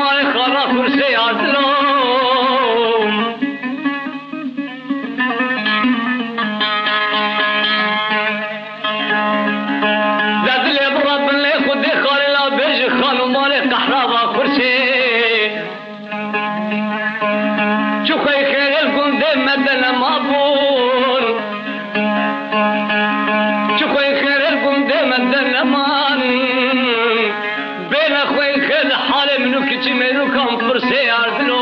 مال خانا کرسی عدلوم زدل برد من لی خودی خالی لا بیج خانو مال قحرابا کرسی چو خوی خیر الگنده مدن مابون چو خوی خیر الگنده مدن مان بین خوی خیر حال منو کچی منو کم فرسی عدلو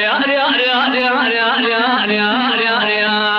یار یار یار یار یار یار یار یار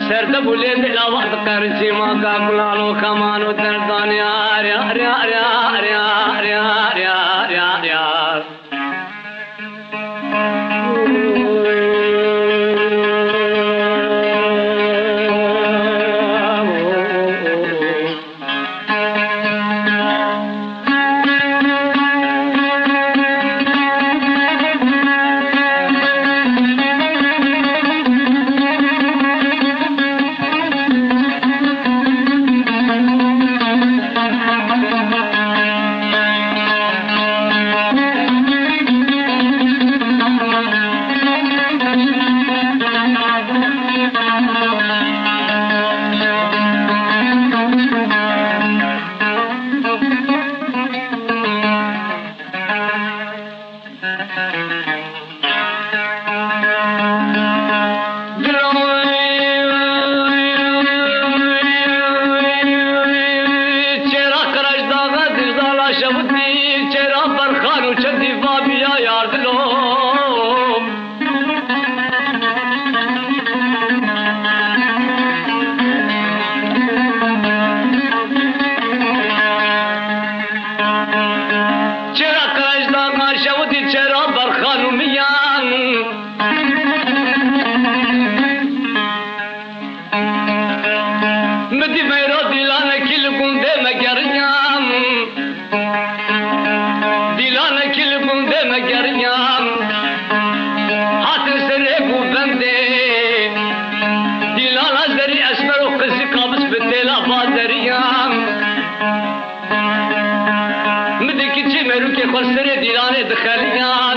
سرد بوله دل آواز کرسی ما کا کلانو کمانو دردان یار یار یار یار یار یار یار یار یار مدی کچی مرو که خسر دیلانه دخلیان